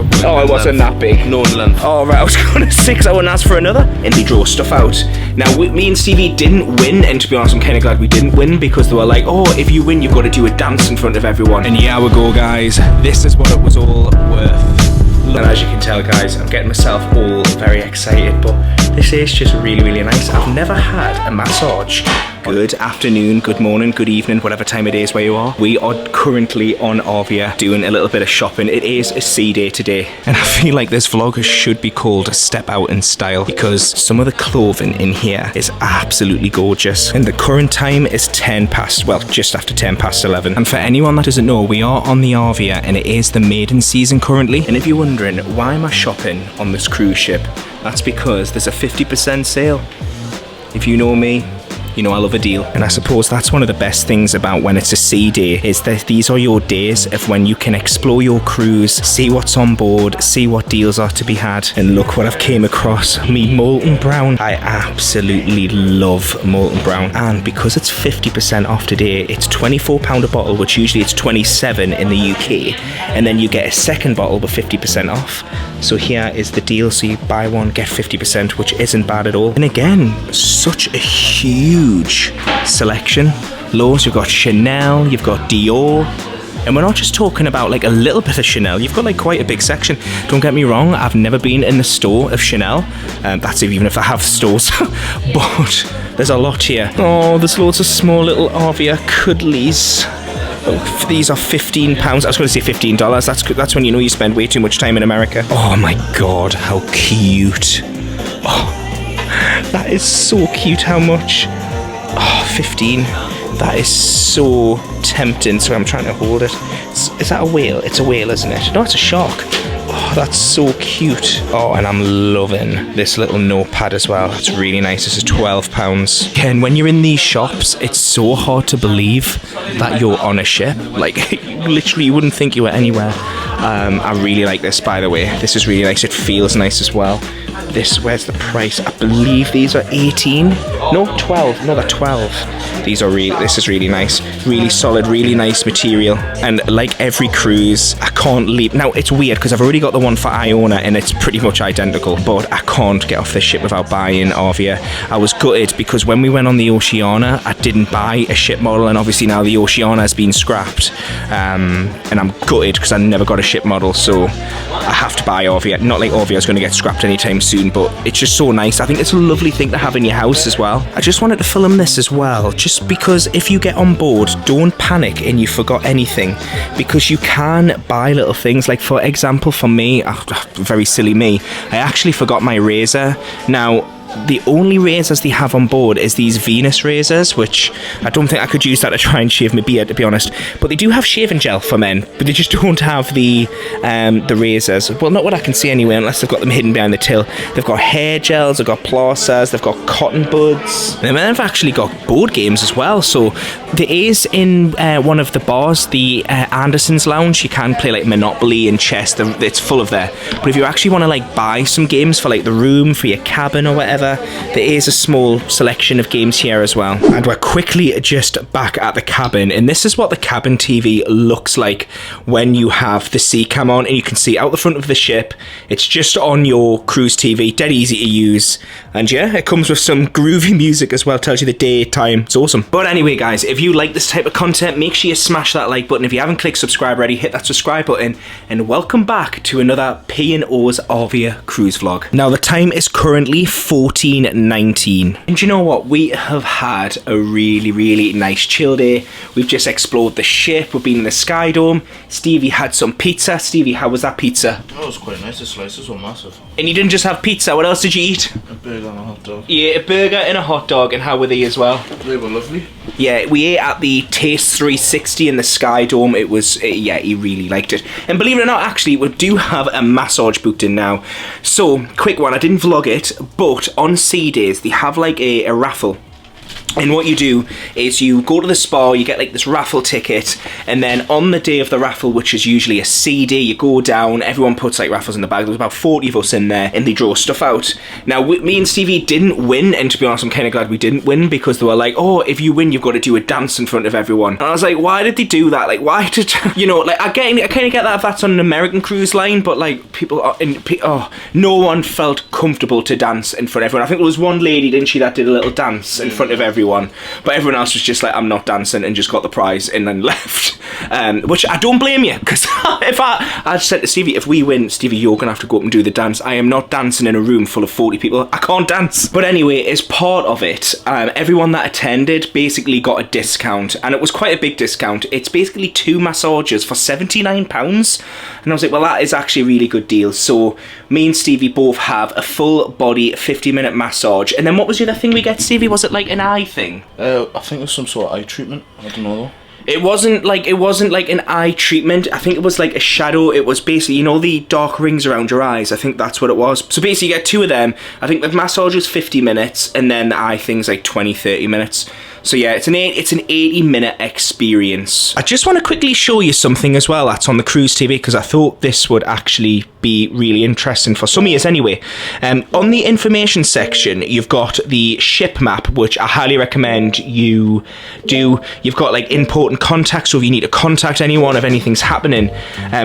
cup. Oh, it wasn't that big. No in length. Oh, right, I was going to say, because I wouldn't ask for another. And they draw stuff out. Now, me and Stevie didn't win, and to be honest, I'm kind of glad we didn't win, because they were like, oh, if you win, you've got to do a dance in front of everyone. And yeah, we go, guys. This is what it was all worth. And as you can tell, guys, I'm getting myself all very excited, but this is just really, really nice. I've never had a massage. Good afternoon, good morning, good evening, whatever time it is where you are. We are currently on Arvia doing a little bit of shopping. It is a sea day today, and I feel like this vlog should be called Step Out in Style, because some of the clothing in here is absolutely gorgeous. And the current time is just after 10 past 11. And for anyone that doesn't know, we are on the Arvia, and it is the maiden season currently. And if you're wondering, why am I shopping on this cruise ship? That's because there's a 50% sale. If you know me, you know I love a deal. And I suppose that's one of the best things about when it's a sea day, is that these are your days of when you can explore your cruise, see what's on board, see what deals are to be had. And look what I've came across, me Molten Brown. I absolutely love Molten Brown. And because it's 50% off today, it's £24 a bottle, which usually it's 27 in the UK. And then you get a second bottle with 50% off. So here is the deal. So you buy one, get 50%, which isn't bad at all. And again, such a huge selection. Loads. You've got Chanel, you've got Dior. And we're not just talking about like a little bit of Chanel. You've got like quite a big section. Don't get me wrong, I've never been in the store of Chanel. That's even if I have stores. But there's a lot here. Oh, there's loads of small little Arvia cuddlies. Oh, these are £15. I was going to say $15. That's when you know you spend way too much time in America. Oh my god, how cute. Oh, that is so cute. How much? Oh, 15. That is so tempting. So I'm trying to hold it. Is that a whale? It's a whale, isn't it? No, it's a shark. Oh, that's so cute. Oh, and I'm loving this little notepad as well. It's really nice. This is £12. Ken, when you're in these shops, it's so hard to believe that you're on a ship. Like, literally, you wouldn't think you were anywhere. I really like this, by the way. This is really nice. It feels nice as well. Where's the price? I believe these are 18. No, 12. No, they're 12. This is really nice. Really solid, really nice material. And like every cruise, I can't leave. Now, it's weird because I've already got the one for Iona and it's pretty much identical, but I can't get off this ship without buying Arvia. I was gutted because when we went on the Oceana, I didn't buy a ship model, and obviously now the Oceana has been scrapped. And I'm gutted because I never got a ship model, so I have to buy Arvia. Not like Arvia is going to get scrapped anytime soon, but it's just so nice. I think it's a lovely thing to have in your house as well. I just wanted to film this as well, just because if you get on board, don't panic and you forgot anything, because you can buy little things. Like, for example, for me, very silly me, I actually forgot my razor. Now, the only razors they have on board is these Venus razors, which I don't think I could use that to try and shave my beard, to be honest. But they do have shaving gel for men, but they just don't have the razors. Well, not what I can see anyway, unless they've got them hidden behind the till. They've got hair gels, they've got plasters, they've got cotton buds. And then they've actually got board games as well. So there is in one of the bars, the Anderson's Lounge, you can play like Monopoly and chess. It's full of there. But if you actually want to like buy some games for like the room, for your cabin or whatever, there is a small selection of games here as well. And we're quickly just back at the cabin, and this is what the cabin TV looks like when you have the sea cam on, and you can see out the front of the ship. It's just on your cruise TV, dead easy to use. And yeah, it comes with some groovy music as well, tells you the day, time. It's awesome. But anyway, guys, if you like this type of content, make sure you smash that like button. If you haven't clicked subscribe already, hit that subscribe button. And welcome back to another P&O'S Arvia cruise vlog. Now, the time is currently 14:19. And you know what? We have had a really, really nice chill day. We've just explored the ship. We've been in the Sky Dome. Stevie had some pizza. Stevie, how was that pizza? Oh, it was quite nice. The slices were massive. And you didn't just have pizza. What else did you eat? A burger and a hot dog. Yeah, a burger and a hot dog. And how were they as well? They were lovely. Yeah, we ate at the Taste 360 in the Sky Dome. It was, yeah, he really liked it. And believe it or not, actually, we do have a massage booked in now. So, quick one, I didn't vlog it, but on sea days, they have like a raffle. And what you do is you go to the spa, you get like this raffle ticket, and then on the day of the raffle, which is usually a CD, you go down, everyone puts like raffles in the bag. There's about 40 of us in there, and they draw stuff out. Now, me and Stevie didn't win, and to be honest, I'm kind of glad we didn't win, because they were like, oh, if you win, you've got to do a dance in front of everyone. And I was like, why did they do that? Like, why did, you know, like, I kind of get that if that's on an American cruise line, but like, people are no one felt comfortable to dance in front of everyone. I think there was one lady, didn't she, that did a little dance in front of everyone. But everyone else was just like, I'm not dancing, and just got the prize and then left. Which I don't blame you, because if I said to Stevie, if we win, Stevie, you're gonna have to go up and do the dance. I am not dancing in a room full of 40 people. I can't dance. But anyway, as part of it, everyone that attended basically got a discount, and it was quite a big discount. It's basically 2 massages for £79, and I was like, well, that is actually a really good deal. So me and Stevie both have a full body 50-minute massage. And then what was the other thing we get, Stevie? Was it like an eye thing? I think it was some sort of eye treatment. I don't know though. It wasn't like an eye treatment. I think it was like a shadow. It was basically, you know, the dark rings around your eyes. I think that's what it was. So basically you get 2 of them. I think the massage was 50 minutes, and then the eye thing's like 20-30 minutes. So yeah, it's an 80-minute experience. I just want to quickly show you something as well that's on the cruise TV, because I thought this would actually be really interesting for some of you anyway. On the information section, you've got the ship map, which I highly recommend you do. You've got like important contacts, so if you need to contact anyone if anything's happening,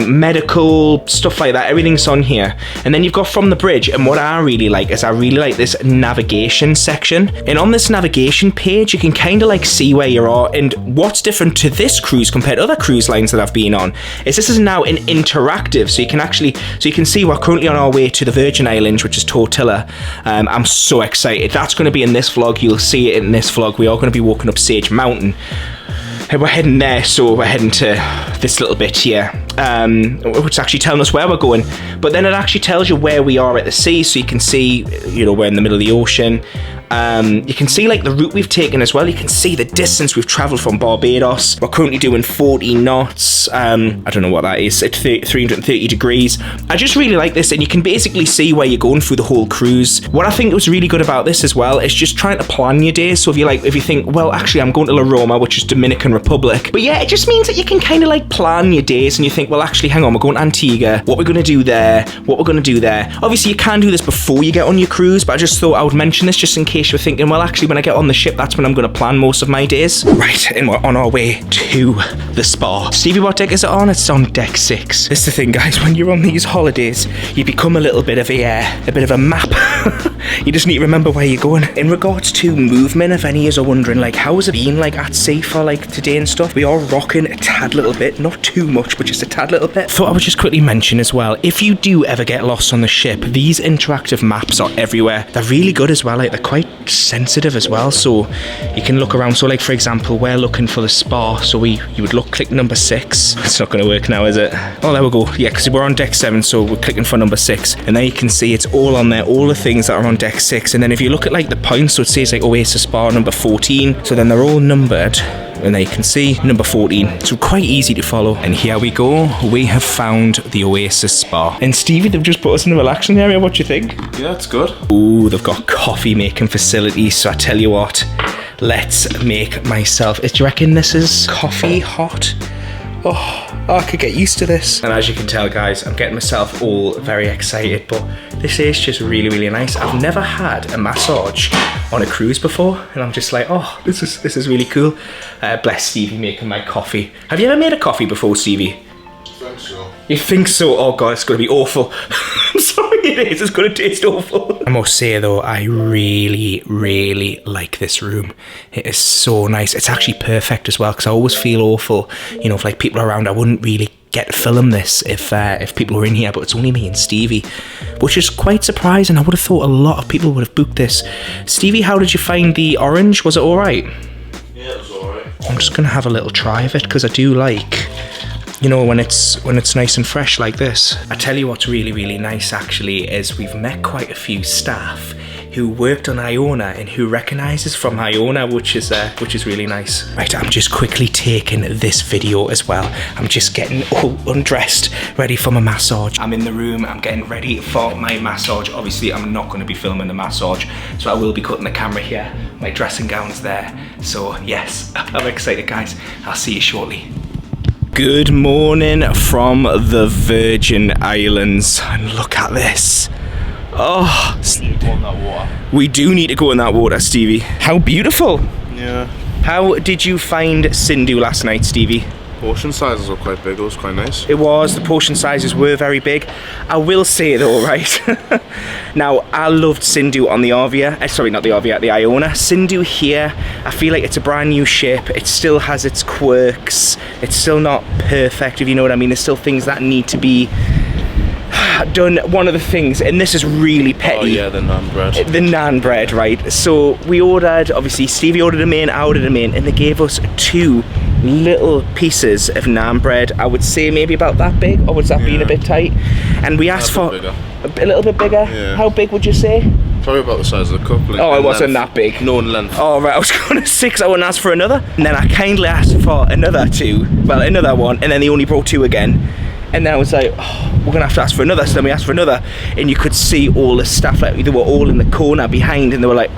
medical stuff like that, everything's on here. And then you've got from the bridge, and what I really like is I really like this navigation section. And on this navigation page, you can kind of like see where you are. And what's different to this cruise compared to other cruise lines that I've been on is this is now an interactive, so you can see we're currently on our way to the Virgin Islands, which is Tortola. I'm so excited. That's going to be in this vlog. You'll see it in this vlog. We are going to be walking up Sage Mountain. We're heading there, so we're heading to this little bit here, which is actually telling us where we're going. But then it actually tells you where we are at the sea, so you can see, you know, we're in the middle of the ocean. You can see like the route we've taken as well. You can see the distance we've travelled from Barbados. We're currently doing 40 knots. I don't know what that is. It's 330 degrees. I just really like this, and you can basically see where you're going through the whole cruise. What I think was really good about this as well is just trying to plan your days. So if you think, well, actually I'm going to La Roma, which is Dominican Republic. But yeah, it just means that you can kind of like plan your days, and you think, well, actually, hang on, we're going to Antigua. What we're going to do there? What we're going to do there? Obviously, you can do this before you get on your cruise, but I just thought I would mention this just in case you're thinking, well, actually, when I get on the ship, that's when I'm going to plan most of my days. Right, and we're on our way to the spa. Stevie, what deck is it on? It's on deck 6. This is the thing, guys. When you're on these holidays, you become a little bit of a map. You just need to remember where you're going. In regards to movement, if any of you are wondering, like, how has it been, like, at sea for, like, today and stuff? We are rocking a tad little bit. Not too much, but just a tad little bit. Thought I would just quickly mention as well, if you do ever get lost on the ship, these interactive maps are everywhere. They're really good as well. Like, they're quite sensitive as well, so you can look around. So, like, for example, we're looking for the spa, so you would click number 6. It's not going to work now, is it? Oh, there we go. Yeah, because we're on deck 7, so we're clicking for number 6, and there you can see it's all on there, all the things that are on deck 6. And then if you look at like the points, so it says like Oasis Spa number 14, so then they're all numbered, and there you can see number 14, so quite easy to follow. And here we go, we have found the Oasis Spa. And Stevie, they've just put us in the relaxing area. What do you think? Yeah, it's good. Ooh, they've got coffee making facilities, so I tell you what, let's make myself, do you reckon this is coffee hot? Oh, I could get used to this. And as you can tell, guys, I'm getting myself all very excited, but this is just really, really nice. I've never had a massage on a cruise before, and I'm just like, oh, this is really cool. Bless Stevie making my coffee. Have you ever made a coffee before, Stevie? I think so. You think so? Oh god, it's going to be awful. I'm sorry, it is. It's going to taste awful. I must say though, I really, really like this room. It is so nice. It's actually perfect as well, because I always feel awful, you know, if like people are around, I wouldn't really get to film this if people were in here, but it's only me and Stevie, which is quite surprising. I would have thought a lot of people would have booked this. Stevie, how did you find the orange? Was it alright? Yeah, it was alright. I'm just going to have a little try of it, because I do like, you know, when it's nice and fresh like this. I tell you what's really, really nice actually is we've met quite a few staff who worked on Iona and who recognises from Iona, which is really nice. Right, I'm just quickly taking this video as well. I'm just getting all undressed, ready for my massage. I'm in the room, I'm getting ready for my massage. Obviously, I'm not going to be filming the massage, so I will be cutting the camera here. My dressing gown's there. So yes, I'm excited, guys. I'll see you shortly. Good morning from the Virgin Islands, and look at this. Oh, We need to go in that water. we do need to go in that water, Stevie. How beautiful. Yeah. How did you find Sindhu last night, Stevie? Portion sizes were quite big, it was quite nice. It was, the portion sizes were very big. I will say though, right? Now, I loved Sindhu on the Arvia, sorry, not the Arvia, the Iona. Sindhu here, I feel like it's a brand new ship. It still has its quirks. It's still not perfect, if you know what I mean. There's still things that need to be done. One of the things, and this is really petty. Oh yeah, the naan bread. The naan bread, right? So we ordered, obviously Stevie ordered them in, I ordered them in, and they gave us 2 little pieces of naan bread. I would say maybe about that big, or was that being a bit tight? And we asked for a little bit bigger. Yeah. How big would you say? Probably about the size of the cup. Like, Oh, it in wasn't length. that big. No, in length. Oh right, I was going to 6. I wouldn't ask for another. And then I kindly asked for another 2. Well, another one, and then they only brought 2 again. And then I was like, oh, we're gonna have to ask for another. So then we asked for another, and you could see all the staff, like they were all in the corner behind, and they were like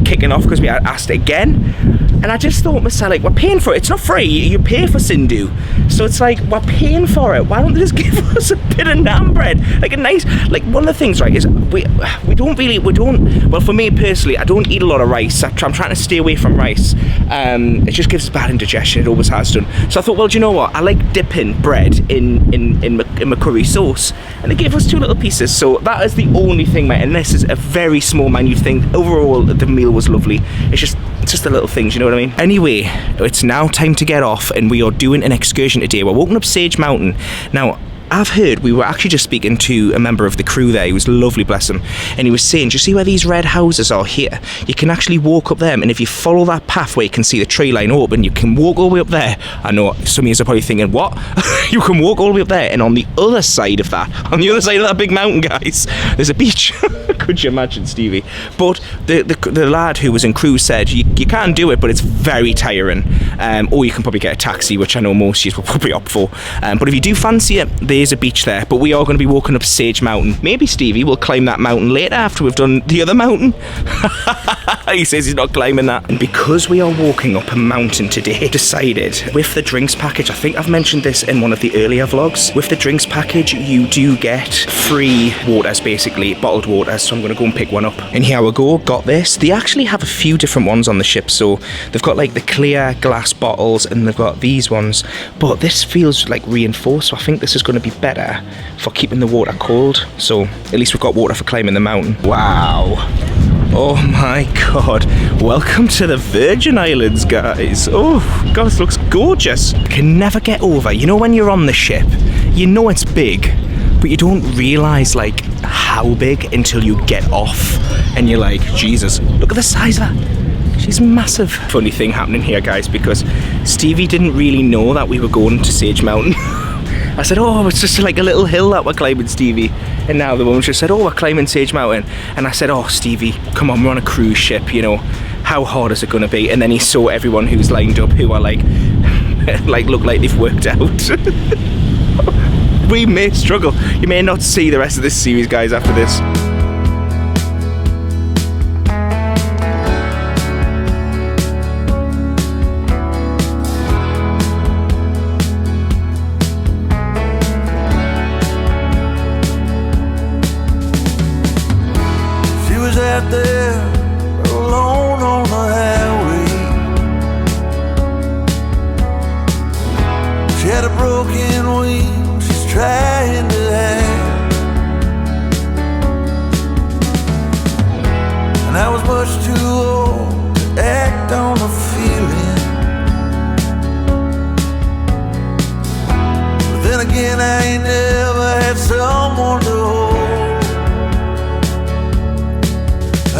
kicking off because we had asked again. And I just thought to myself, like, we're paying for it. It's not free. You pay for Sindhu, so it's like we're paying for it. Why don't they just give us a bit of naan bread, like a nice, like one of the things, right, is we don't. Well, for me personally, I don't eat a lot of rice. I'm trying to stay away from rice. It just gives us bad indigestion. It always has done. So I thought, well, do you know what? I like dipping bread in my curry sauce, and they gave us 2 little pieces. So that is the only thing, mate. And this is a very small, minute thing. Overall, the meal was lovely. It's just the little things, you know what I mean? Anyway, it's now time to get off, and we are doing an excursion today. We're walking up Sage Mountain. Now, I've heard, we were actually just speaking to a member of the crew there. He was lovely, bless him. And he was saying, do you see where these red houses are here? You can actually walk up them, and if you follow that pathway, you can see the tree line open. You can walk all the way up there. I know some of you are probably thinking, what? You can walk all the way up there, and on the other side of that, on the other side of that big mountain, guys, there's a beach. Could you imagine, Stevie? But the lad who was in crew said, you can do it, but it's very tiring. Or you can probably get a taxi, which I know most of you will probably opt for. But if you do fancy it, there's a beach there. But we are going to be walking up Sage Mountain. Maybe Stevie will climb that mountain later after we've done the other mountain. He says he's not climbing that. And because we are walking up a mountain today, decided with the drinks package, I think I've mentioned this in one of the earlier vlogs, with the drinks package you do get free waters, basically bottled waters. So I'm going to go and pick one up. And here we go, got this. They actually have a few different ones on the ship. So they've got like the clear glass bottles, and they've got these ones, but this feels like reinforced, so I think this is going to be better for keeping the water cold. So at least we've got water for climbing the mountain. Wow. Oh my god. Welcome to the Virgin Islands, guys. Oh god, this looks gorgeous. I can never get over, you know, when you're on the ship, you know it's big, but you don't realise like how big until you get off, and you're like, Jesus, look at the size of that. She's massive. Funny thing happening here, guys, because Stevie didn't really know that we were going to Sage Mountain. I said, oh, it's just like a little hill that we're climbing, Stevie. And now the woman just said, oh, we're climbing Sage Mountain. And I said, oh, Stevie, come on, we're on a cruise ship, you know. How hard is it going to be? And then he saw everyone who's lined up who are like, look like they've worked out. We may struggle. You may not see the rest of this series, guys, after this. Out there alone on the highway, she had a broken wing she's trying to hide, and I was much too old to act on a feeling, but then again I ain't never had someone to hold. I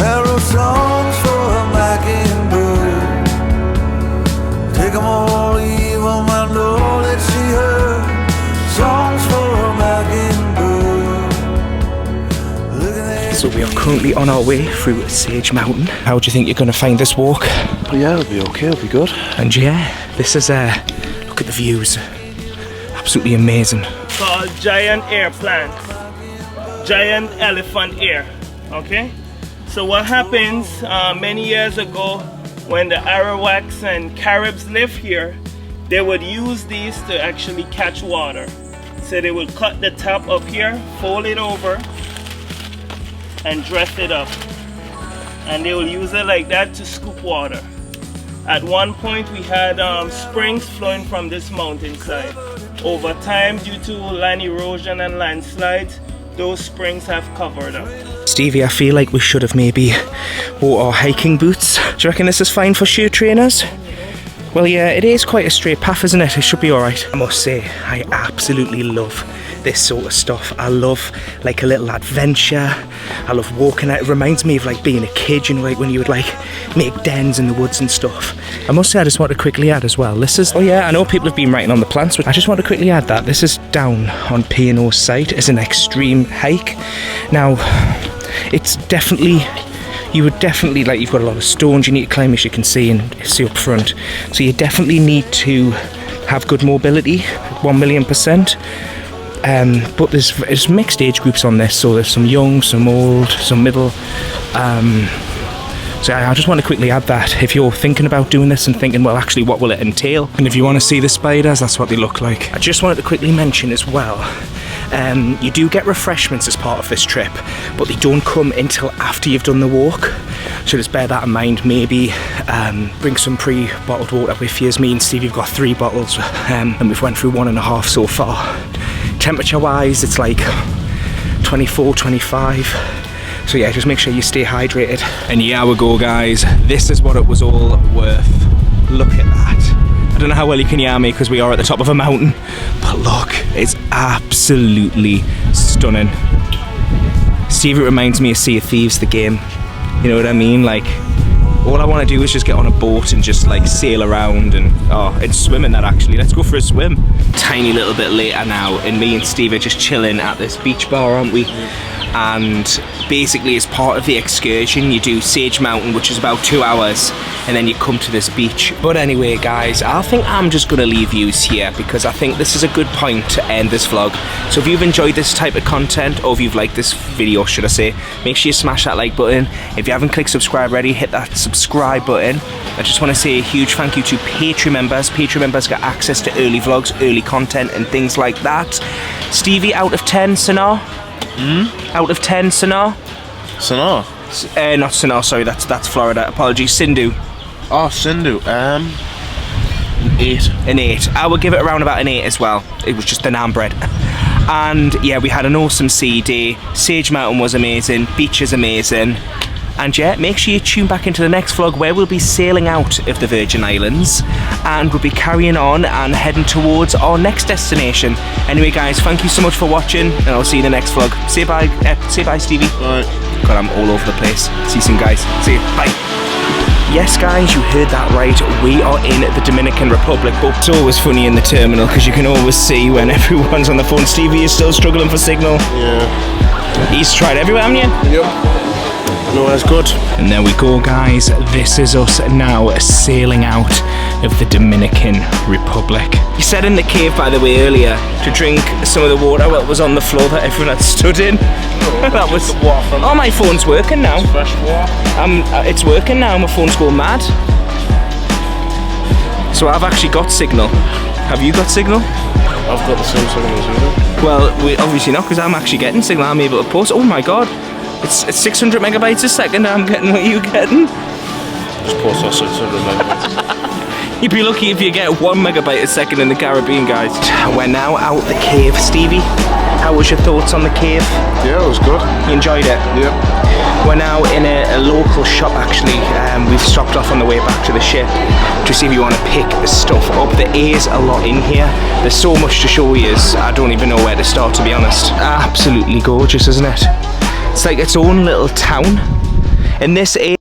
So we are currently on our way through Sage Mountain. How do you think you're going to find this walk? But yeah, it'll be okay, it'll be good. And yeah, this is look at the views. Absolutely amazing. Called giant air plant, giant elephant ear. Okay, so what happens many years ago when the Arawaks and Caribs lived here, they would use these to actually catch water. So they would cut the top up here, fold it over, and dress it up. And they will use it like that to scoop water. At one point we had springs flowing from this mountainside. Over time, due to land erosion and landslides, those springs have covered up. Stevie, I feel like we should have maybe bought our hiking boots. Do you reckon this is fine for shoe trainers? Well, yeah, it is quite a straight path, isn't it? It should be alright. I must say, I absolutely love this sort of stuff. I love like a little adventure. I love walking out. It reminds me of like being a kid, you know, like when you would like make dens in the woods and stuff. I must say, I just want to quickly add as well, this is, oh yeah, I know people have been writing on the plans, but I just want to quickly add that this is down on P&O'S site as an extreme hike. Now, it's definitely, you would definitely, like, you've got a lot of stones you need to climb, as you can see and see up front, so you definitely need to have good mobility, 1,000,000%. But there's mixed age groups on this, so there's some young, some old, some middle. So I just want to quickly add that if you're thinking about doing this and thinking, well, actually, what will it entail? And if you want to see the spiders, that's what they look like. I just wanted to quickly mention as well, you do get refreshments as part of this trip, but they don't come until after you've done the walk. So just bear that in mind. Maybe bring some pre-bottled water with you. As me and Steve, you've got 3 bottles, and we've went through 1.5 so far. Temperature-wise, it's like 24, 25. So yeah, just make sure you stay hydrated. And yeah, we go, guys. This is what it was all worth. Look at that. I don't know how well you can hear me because we are at the top of a mountain, but look, it's absolutely stunning. Steve, it reminds me of Sea of Thieves, the game. You know what I mean? Like, all I want to do is just get on a boat and just like sail around and swim in that actually. Let's go for a swim. Tiny little bit later now, and me and Steve are just chilling at this beach bar, aren't we? And basically, as part of the excursion, you do Sage Mountain, which is about 2 hours, and then you come to this beach. But anyway, guys, I think I'm just gonna leave yous here because I think this is a good point to end this vlog. So if you've enjoyed this type of content, or if you've liked this video, should I say, make sure you smash that like button. If you haven't clicked subscribe already, hit that subscribe button. I just want to say a huge thank you to Patreon members. Patreon members get access to early vlogs, early content, and things like that. Stevie, out of 10, Sonar? Out of 10, Sonar? Sonar? Not Sonar, sorry, that's Florida. Apologies, Sindhu. Oh, Sindhu. An 8. An 8. I would give it around about an 8 as well. It was just the naan bread. And yeah, we had an awesome sea day. Sage Mountain was amazing. Beach is amazing. And yeah, make sure you tune back into the next vlog where we'll be sailing out of the Virgin Islands and we'll be carrying on and heading towards our next destination. Anyway, guys, thank you so much for watching, and I'll see you in the next vlog. Say bye, Stevie. Bye. God, I'm all over the place. See you soon, guys. See you. Bye. Yes, guys, you heard that right. We are in the Dominican Republic, but it's always funny in the terminal because you can always see when everyone's on the phone. Stevie is still struggling for signal. Yeah. He's tried everywhere, haven't you? Yep. No, that's good. And there we go, guys. This is us now sailing out of the Dominican Republic. You said in the cave, by the way, earlier to drink some of the water that was on the floor that everyone had stood in. No, that was the water from oh, my phone's working now. fresh water. It's working now. My phone's going mad. So I've actually got signal. Have you got signal? I've got the same signal as you. Well, we obviously not, because I'm actually getting signal. I'm able to post. Oh my god. It's 600 megabytes a second. I'm getting what you getting. Just post our 600 megabytes. You'd be lucky if you get 1 megabyte a second in the Caribbean, guys. We're now out the cave. Stevie, how was your thoughts on the cave? Yeah, it was good. You enjoyed it? Yeah. We're now in a local shop, actually. We've stopped off on the way back to the ship to see if you want to pick stuff up. There is a lot in here. There's so much to show you. I don't even know where to start, to be honest. Absolutely gorgeous, isn't it? It's like its own little town. In this area